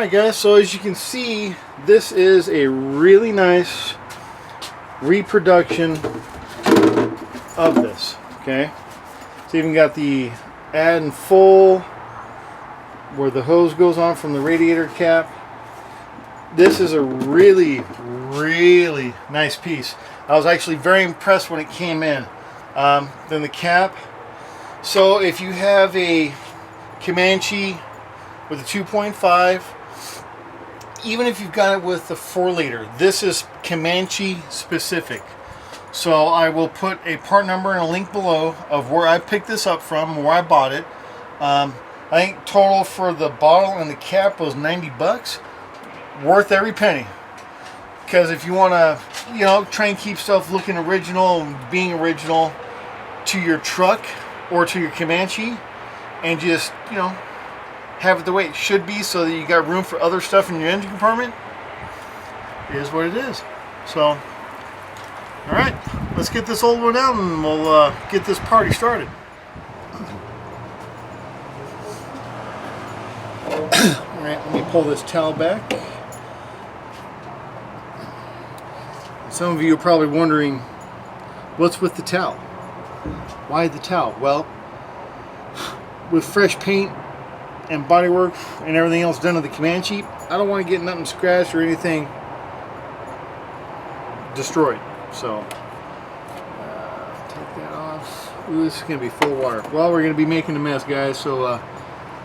Alright guys, so as you can see, this is a really nice reproduction of this. Okay, it's even got the add and full where the hose goes on from the radiator cap. This is a really nice piece. I was actually very impressed when it came in. Then the cap. So if you have a Comanche with a 2.5, even if you've got it with the 4-liter, this is Comanche specific. So I will put a part number and a link below of where I picked this up from, where I bought it. I think total for the bottle and the cap was 90 bucks. Worth every penny. Because if you want to, you know, try and keep stuff looking original and being original to your truck or to your Comanche, and just, you know, have it the way it should be so that you got room for other stuff in your engine compartment, it is what it is. So, alright, let's get this old one out and we'll get this party started. Alright, let me pull this towel back. Some of you are probably wondering, what's with the towel? Why the towel? Well, with fresh paint and bodywork and everything else done to the Comanche, I don't want to get nothing scratched or anything destroyed. So, take that off. Ooh, this is going to be full of water. Well, we're going to be making a mess, guys, so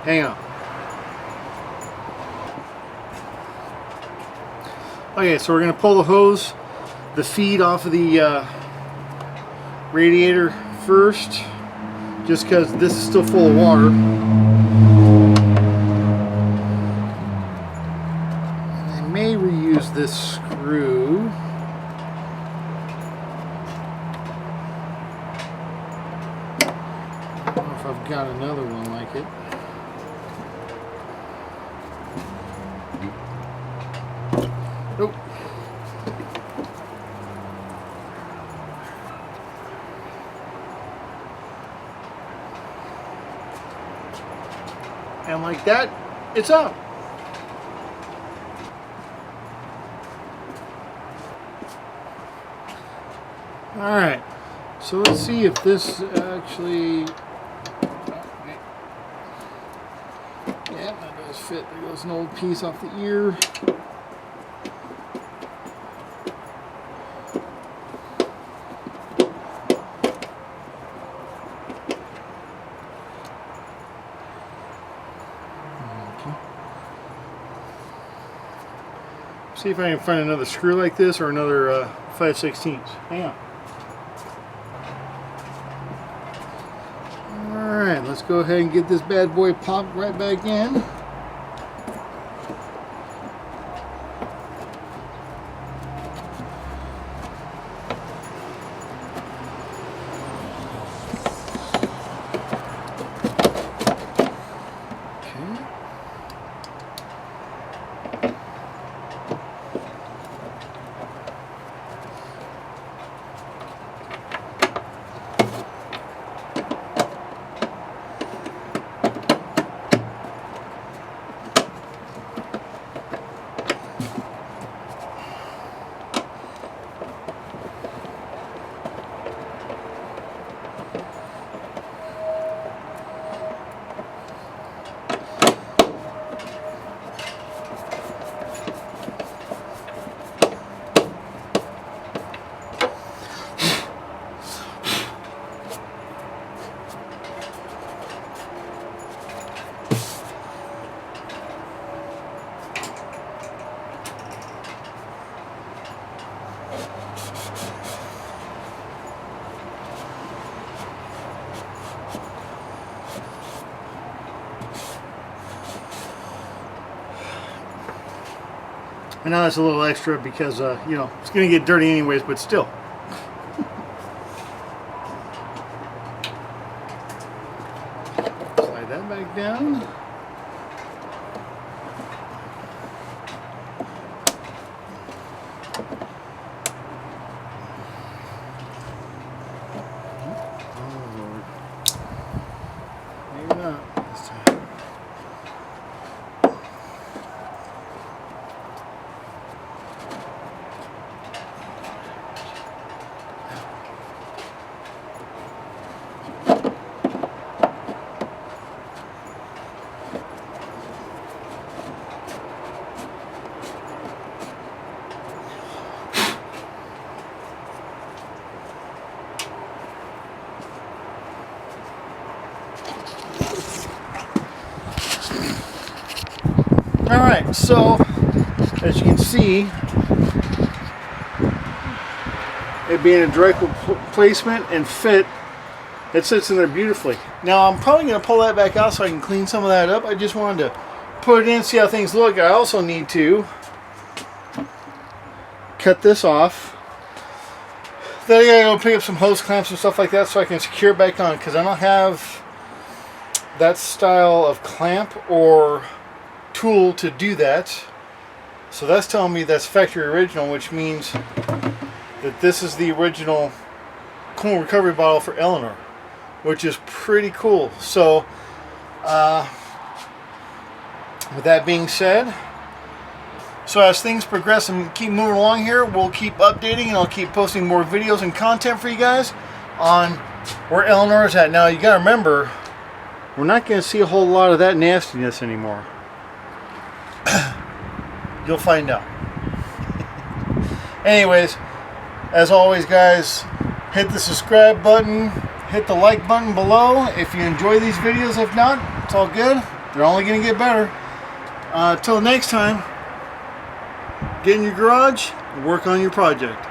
hang on. Okay, so we're going to pull the hose, the feed off of the radiator first, just because this is still full of water. And I may reuse this screw. I don't know if I've got another one like it. Nope. And like that, it's up. Alright, so let's see if this actually, yeah, that does fit. There goes an old piece off the ear. See if I can find another screw like this or another 5/16. Hang on. Alright, let's go ahead and get this bad boy popped right back in. I know that's a little extra because, you know, it's going to get dirty anyways, but still. Slide that back down. Oh, Lord. Maybe not this time. So, as you can see, it being a direct placement and fit, it sits in there beautifully. Now I'm probably going to pull that back out so I can clean some of that up. I just wanted to put it in, see how things look. I also need to cut this off. Then I gotta go pick up some hose clamps and stuff like that so I can secure it back on, because I don't have that style of clamp or tool to do that. So that's telling me that's factory original, which means that this is the original coolant recovery bottle for Eleanor, which is pretty cool. So with that being said, so as things progress and keep moving along here, we'll keep updating and I'll keep posting more videos and content for you guys on where Eleanor's at. Now you gotta remember, we're not going to see a whole lot of that nastiness anymore. You'll find out. Anyways, as always guys, hit the subscribe button, hit the like button below if you enjoy these videos. If not, it's all good. They're only going to get better. Till next time, get in your garage and work on your project.